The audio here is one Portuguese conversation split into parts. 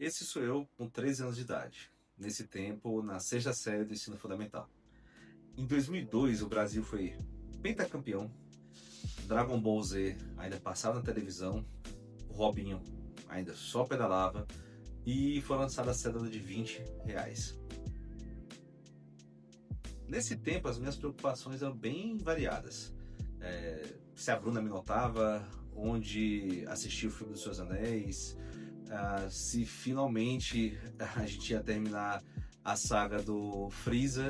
Esse sou eu com 13 anos de idade, nesse tempo na sexta série do ensino fundamental. Em 2002, o Brasil foi pentacampeão, Dragon Ball Z ainda passava na televisão, o Robinho ainda só pedalava e foi lançada a cédula de R$ 20. Nesse tempo, as minhas preocupações eram bem variadas. Se a Bruna me notava, onde assistia o filme dos Seus Anéis, se finalmente a gente ia terminar a saga do Freeza.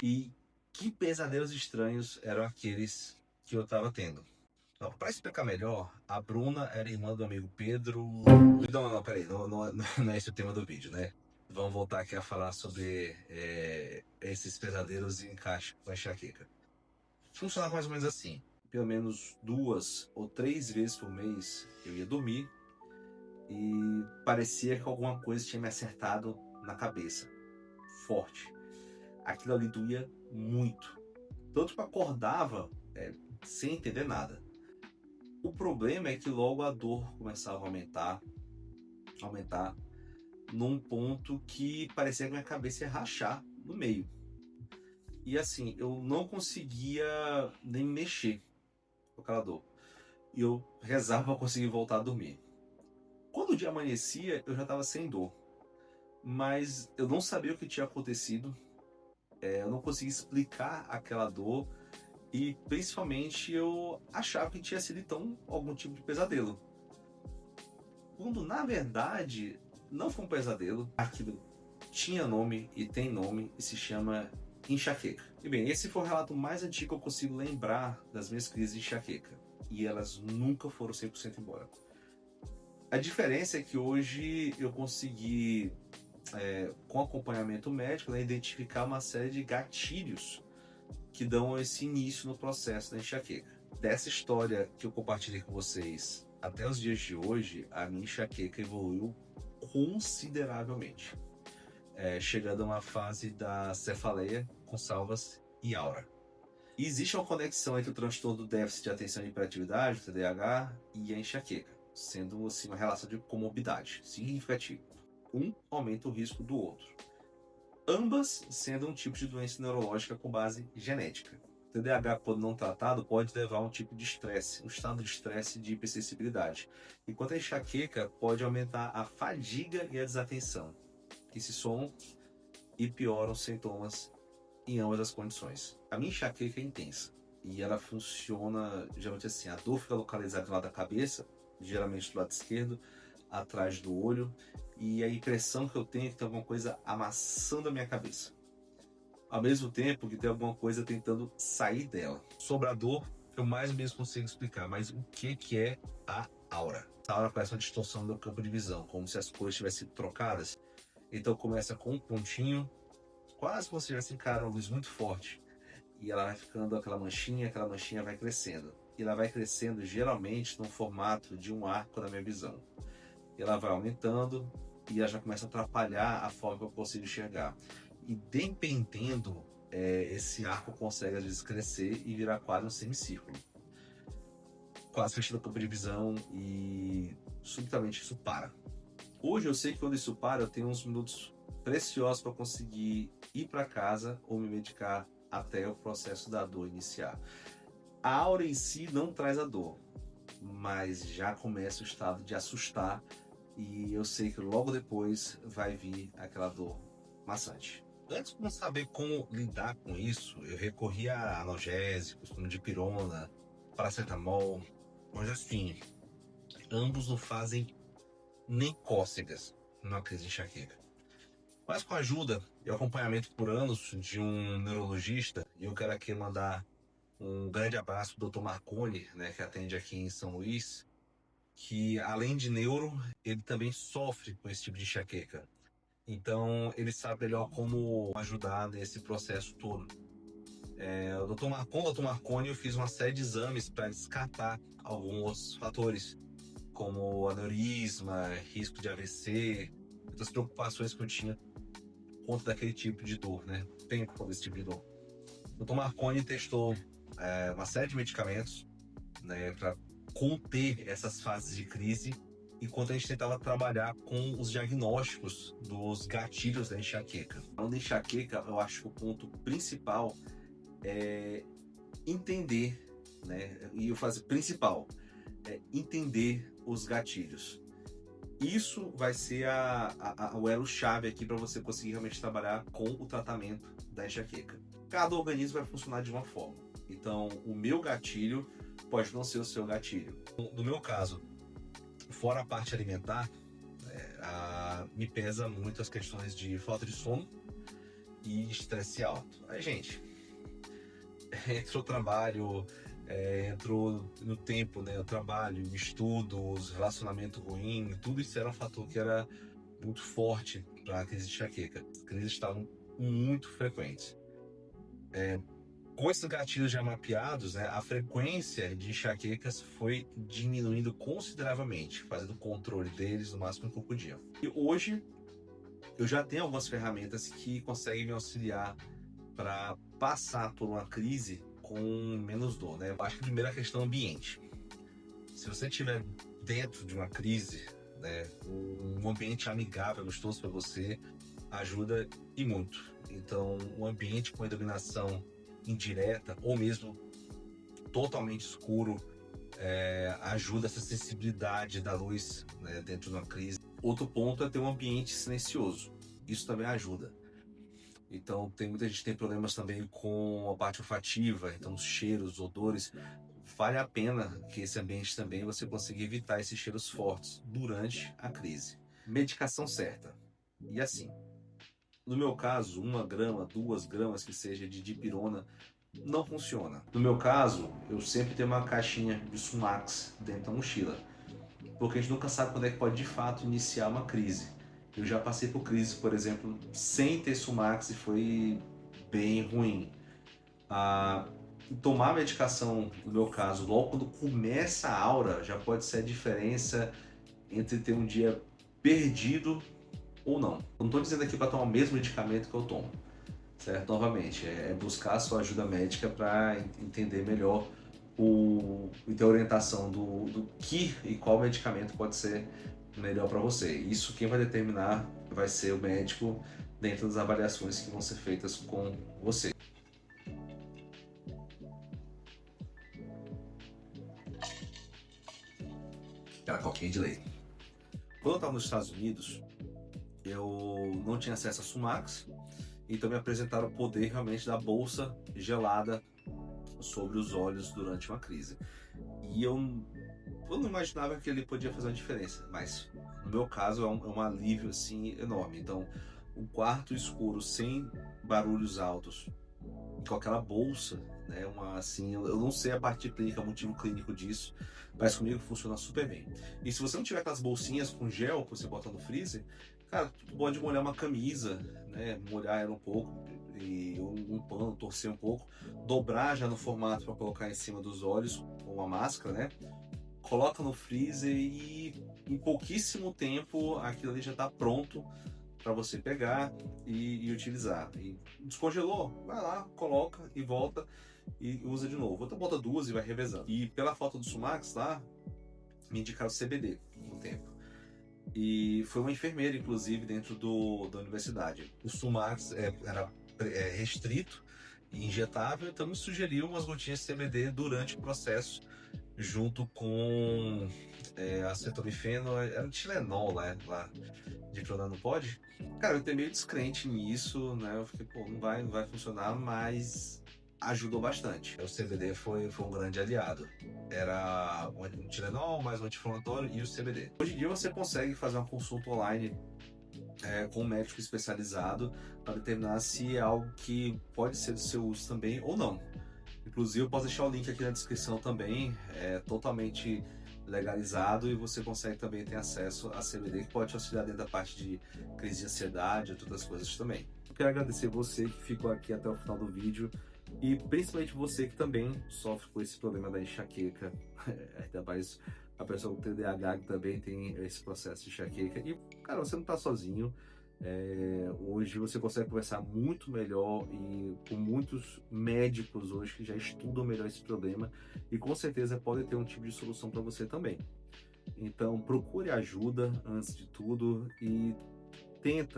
E que pesadelos estranhos eram aqueles que eu estava tendo. Então, para explicar melhor, a Bruna era irmã do amigo Pedro. Não, peraí, não é esse o tema do vídeo, né? Vamos voltar aqui a falar sobre esses pesadelos e encaixe com a enxaqueca. Funcionava mais ou menos assim. Pelo menos 2 ou 3 vezes por mês eu ia dormir e parecia que alguma coisa tinha me acertado na cabeça. Forte. Aquilo ali doía muito. Tanto que eu acordava sem entender nada. O problema é que logo a dor começava a aumentar, num ponto que parecia que minha cabeça ia rachar no meio. E assim, eu não conseguia nem mexer com aquela dor. E eu rezava para conseguir voltar a dormir. Quando o dia amanhecia, eu já estava sem dor. Mas eu não sabia o que tinha acontecido. Eu não conseguia explicar aquela dor. E principalmente eu achava que tinha sido então algum tipo de pesadelo. Quando na verdade não foi um pesadelo, aquilo tinha nome e tem nome e se chama enxaqueca. E bem, esse foi o relato mais antigo que eu consigo lembrar das minhas crises de enxaqueca. E elas nunca foram 100% embora. A diferença é que hoje eu consegui, com acompanhamento médico, identificar uma série de gatilhos que dão esse início no processo da enxaqueca. Dessa história que eu compartilhei com vocês até os dias de hoje, a minha enxaqueca evoluiu consideravelmente, chegando a uma fase da cefaleia com salvas e aura. E existe uma conexão entre o transtorno do déficit de atenção e hiperatividade, o TDAH, e a enxaqueca, sendo assim uma relação de comorbidade significativa. Um aumenta o risco do outro. Ambas sendo um tipo de doença neurológica com base genética. O TDAH, quando não tratado, pode levar a um tipo de estresse, um estado de estresse de hipersensibilidade. Enquanto a enxaqueca pode aumentar a fadiga e a desatenção, que se somam e pioram os sintomas em ambas as condições. A minha enxaqueca é intensa e ela funciona, geralmente assim, a dor fica localizada do lado da cabeça, geralmente do lado esquerdo, atrás do olho, e a impressão que eu tenho é que tem alguma coisa amassando a minha cabeça, ao mesmo tempo que tem alguma coisa tentando sair dela. Sobre a dor, eu mais mesmo consigo explicar, mas o que é a aura? A aura parece uma distorção do campo de visão, como se as cores tivessem sido trocadas. Então começa com um pontinho, quase como se estivesse encarando uma luz muito forte, e ela vai ficando aquela manchinha vai crescendo. E ela vai crescendo geralmente no formato de um arco na minha visão. Ela vai aumentando e ela já começa a atrapalhar a forma que eu consigo enxergar. E dependendo, esse arco consegue às vezes crescer e virar quase um semicírculo. Quase fechando o campo de visão e subitamente isso para. Hoje eu sei que quando isso para, eu tenho uns minutos preciosos para conseguir ir para casa ou me medicar até o processo da dor iniciar. A aura em si não traz a dor, mas já começa o estado de assustar e eu sei que logo depois vai vir aquela dor maçante. Antes de não saber como lidar com isso, eu recorri a analgésicos, como dipirona, paracetamol, mas assim, ambos não fazem nem cócegas numa crise de enxaqueca. Mas com a ajuda e acompanhamento por anos de um neurologista, e eu quero aqui mandar um grande abraço pro Dr. Marconi, né, que atende aqui em São Luís, que além de neuro, ele também sofre com esse tipo de enxaqueca. Então, ele sabe melhor como ajudar nesse processo todo. Com o Dr. Marconi, eu fiz uma série de exames para descartar alguns fatores, como aneurisma, risco de AVC, outras preocupações que eu tinha contra daquele tipo de dor, né? Tenho contra esse tipo de dor. O Dr. Marconi testou uma série de medicamentos, né, para conter essas fases de crise, enquanto a gente tentava trabalhar com os diagnósticos dos gatilhos da enxaqueca. Falando em enxaqueca, eu acho que o ponto principal é entender, né? E eu faço principal é entender os gatilhos. Isso vai ser o elo-chave aqui para você conseguir realmente trabalhar com o tratamento da enxaqueca. Cada organismo vai funcionar de uma forma. Então, o meu gatilho pode não ser o seu gatilho. No meu caso, fora a parte alimentar, me pesa muito as questões de falta de sono e estresse alto. Aí, gente, entrou o trabalho, entrou no tempo, né? O trabalho, o estudo, os relacionamentos ruins, tudo isso era um fator que era muito forte para a crise de enxaqueca. As crises estavam muito frequentes. Com esses gatilhos já mapeados, né, a frequência de enxaquecas foi diminuindo consideravelmente, fazendo o controle deles no máximo que eu podia. E hoje eu já tenho algumas ferramentas que conseguem me auxiliar para passar por uma crise com menos dor, né? Eu acho que a primeira questão é o ambiente. Se você estiver dentro de uma crise, né, um ambiente amigável, gostoso para você, ajuda e muito. Então, um ambiente com iluminação indireta ou mesmo totalmente escuro ajuda essa sensibilidade da luz, né, dentro de uma crise. Outro ponto é ter um ambiente silencioso. Isso também ajuda. Então, muita gente tem problemas também com a parte olfativa, então os cheiros, os odores. Vale a pena que esse ambiente também você consiga evitar esses cheiros fortes durante a crise. Medicação certa. E assim, no meu caso, 1 grama, 2 gramas que seja de dipirona não funciona. No meu caso, eu sempre tenho uma caixinha de Sumax dentro da mochila, porque a gente nunca sabe quando é que pode de fato iniciar uma crise. Eu já passei por crise, por exemplo, sem ter Sumax e foi bem ruim. Tomar medicação, no meu caso, logo quando começa a aura, já pode ser a diferença entre ter um dia perdido ou não. Eu não estou dizendo aqui para tomar o mesmo medicamento que eu tomo, certo? Novamente, é buscar a sua ajuda médica para entender melhor e ter orientação do que e qual medicamento pode ser melhor para você. Isso quem vai determinar vai ser o médico dentro das avaliações que vão ser feitas com você. Aquela coquinha de leite. Quando eu estava nos Estados Unidos, eu não tinha acesso a Sumax, então me apresentaram o poder realmente da bolsa gelada sobre os olhos durante uma crise. E eu não imaginava que ele podia fazer uma diferença, mas no meu caso é um alívio assim enorme. Então, um quarto escuro sem barulhos altos, com aquela bolsa, né, assim, eu não sei a parte clínica, o motivo clínico disso, mas comigo funciona super bem. E se você não tiver aquelas bolsinhas com gel que você bota no freezer, cara, tu pode molhar uma camisa, né, molhar ela um pouco, e um pano, torcer um pouco, dobrar já no formato para colocar em cima dos olhos, com uma máscara, né, coloca no freezer e em pouquíssimo tempo aquilo ali já está pronto para você pegar e utilizar. E descongelou, vai lá, coloca e volta e usa de novo. Outra bota 2 e vai revezando. E pela falta do Sumax lá, me indicaram CBD no tempo. E foi uma enfermeira, inclusive, dentro da universidade. O Sumax era restrito e injetável, então me sugeriu umas gotinhas de CBD durante o processo, junto com acetamifeno, era um Tilenol lá de clona, não pode? Cara, eu tenho meio descrente nisso, né? Eu fiquei, pô, não vai funcionar, mas ajudou bastante. O CBD foi um grande aliado. Era um Tilenol, mais um anti-inflamatório e o CBD. Hoje em dia você consegue fazer uma consulta online com um médico especializado para determinar se é algo que pode ser do seu uso também ou não. Inclusive, eu posso deixar o link aqui na descrição também, é totalmente legalizado e você consegue também ter acesso a CBD que pode te auxiliar dentro da parte de crise de ansiedade e outras coisas também. Eu quero agradecer você que ficou aqui até o final do vídeo e principalmente você que também sofre com esse problema da enxaqueca, ainda mais a pessoa com TDAH que também tem esse processo de enxaqueca. E, cara, você não está sozinho, Hoje você consegue conversar muito melhor e com muitos médicos hoje que já estudam melhor esse problema e com certeza podem ter um tipo de solução para você também. Então procure ajuda antes de tudo e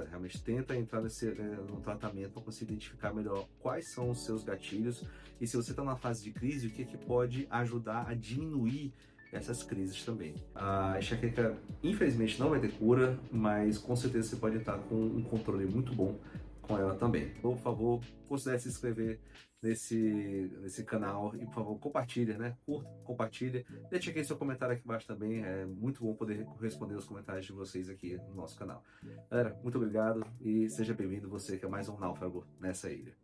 realmente tenta entrar no tratamento para conseguir identificar melhor quais são os seus gatilhos e se você está na fase de crise, o que, que pode ajudar a diminuir essas crises também. A enxaqueca, infelizmente, não vai ter cura, mas com certeza você pode estar com um controle muito bom com ela também. Por favor, considere se inscrever nesse canal e, por favor, compartilha, né? Curta, compartilha. Deixe aqui seu comentário aqui embaixo também. É muito bom poder responder os comentários de vocês aqui no nosso canal. Galera, muito obrigado e seja bem-vindo você que é mais um náufrago nessa ilha.